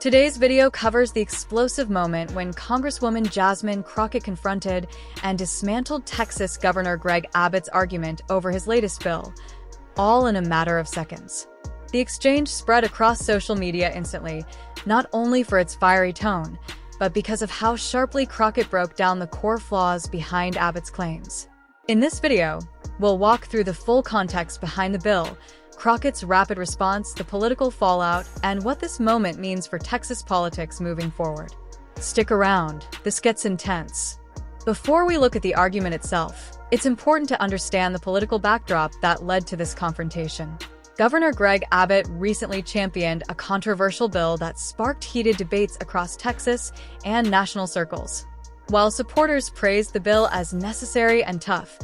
Today's video covers the explosive moment when Congresswoman Jasmine Crockett confronted and dismantled Texas Governor Greg Abbott's argument over his latest bill, all in a matter of seconds. The exchange spread across social media instantly, not only for its fiery tone, but because of how sharply Crockett broke down the core flaws behind Abbott's claims. In this video, we'll walk through the full context behind the bill, Crockett's rapid response, the political fallout, and what this moment means for Texas politics moving forward. Stick around, this gets intense. Before we look at the argument itself, it's important to understand the political backdrop that led to this confrontation. Governor Greg Abbott recently championed a controversial bill that sparked heated debates across Texas and national circles. While supporters praised the bill as necessary and tough,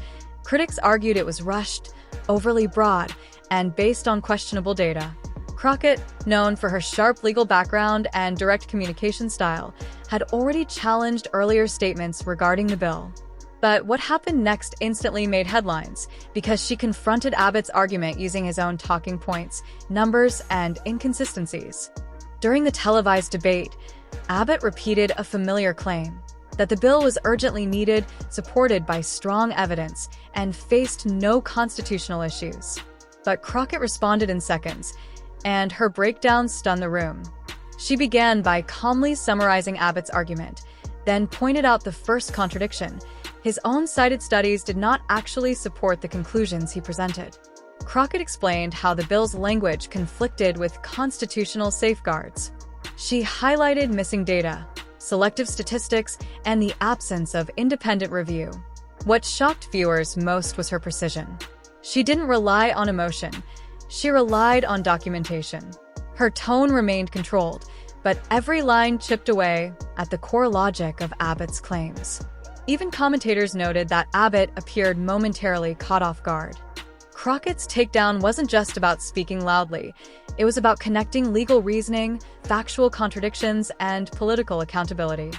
critics argued it was rushed, overly broad, and based on questionable data. Crockett, known for her sharp legal background and direct communication style, had already challenged earlier statements regarding the bill. But what happened next instantly made headlines, because she confronted Abbott's argument using his own talking points, numbers, and inconsistencies. During the televised debate, Abbott repeated a familiar claim, that the bill was urgently needed, supported by strong evidence, and faced no constitutional issues. But Crockett responded in seconds, and her breakdown stunned the room. She began by calmly summarizing Abbott's argument, then pointed out the first contradiction. His own cited studies did not actually support the conclusions he presented. Crockett explained how the bill's language conflicted with constitutional safeguards. She highlighted missing data, selective statistics, and the absence of independent review. What shocked viewers most was her precision. She didn't rely on emotion, she relied on documentation. Her tone remained controlled, but every line chipped away at the core logic of Abbott's claims. Even commentators noted that Abbott appeared momentarily caught off guard. Crockett's takedown wasn't just about speaking loudly, it was about connecting legal reasoning, factual contradictions, and political accountability.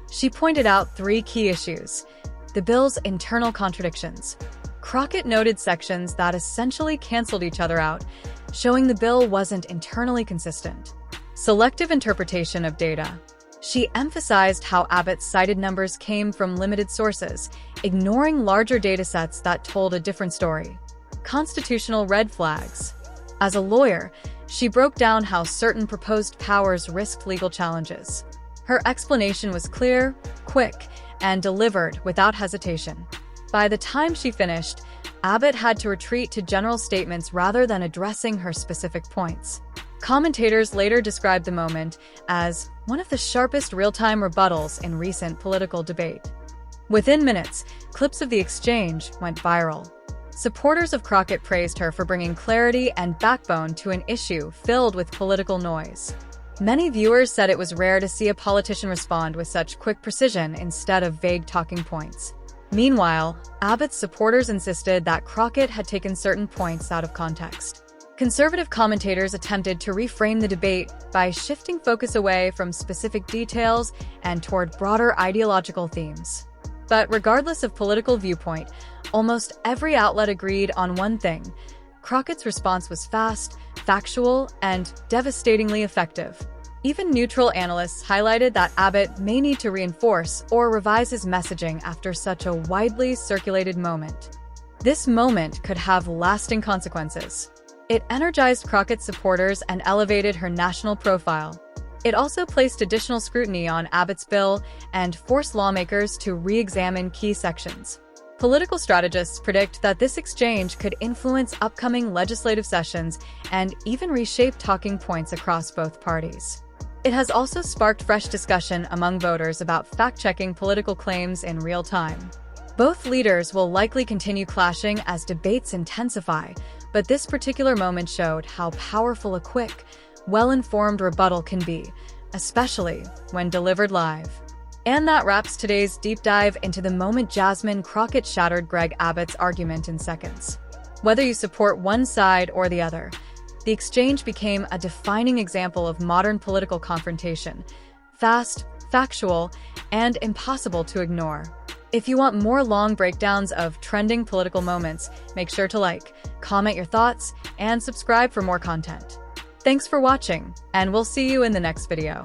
She pointed out three key issues: the bill's internal contradictions. Crockett noted sections that essentially canceled each other out, showing the bill wasn't internally consistent. Selective interpretation of data. She emphasized how Abbott's cited numbers came from limited sources, ignoring larger datasets that told a different story. Constitutional red flags. As a lawyer, she broke down how certain proposed powers risked legal challenges. Her explanation was clear, quick, and delivered without hesitation. By the time she finished, Abbott had to retreat to general statements rather than addressing her specific points. Commentators later described the moment as one of the sharpest real-time rebuttals in recent political debate. Within minutes, clips of the exchange went viral. Supporters of Crockett praised her for bringing clarity and backbone to an issue filled with political noise. Many viewers said it was rare to see a politician respond with such quick precision instead of vague talking points. Meanwhile, Abbott's supporters insisted that Crockett had taken certain points out of context. Conservative commentators attempted to reframe the debate by shifting focus away from specific details and toward broader ideological themes. But regardless of political viewpoint, almost every outlet agreed on one thing: Crockett's response was fast, factual, and devastatingly effective. Even neutral analysts highlighted that Abbott may need to reinforce or revise his messaging after such a widely circulated moment. This moment could have lasting consequences. It energized Crockett's supporters and elevated her national profile. It also placed additional scrutiny on Abbott's bill and forced lawmakers to re-examine key sections. Political strategists predict that this exchange could influence upcoming legislative sessions and even reshape talking points across both parties. It has also sparked fresh discussion among voters about fact-checking political claims in real time. Both leaders will likely continue clashing as debates intensify, but this particular moment showed how powerful a quick, well-informed rebuttal can be, especially when delivered live. And that wraps today's deep dive into the moment Jasmine Crockett shattered Greg Abbott's argument in seconds. Whether you support one side or the other, the exchange became a defining example of modern political confrontation: fast, factual, and impossible to ignore. If you want more long breakdowns of trending political moments, make sure to like, comment your thoughts, and subscribe for more content. Thanks for watching, and we'll see you in the next video.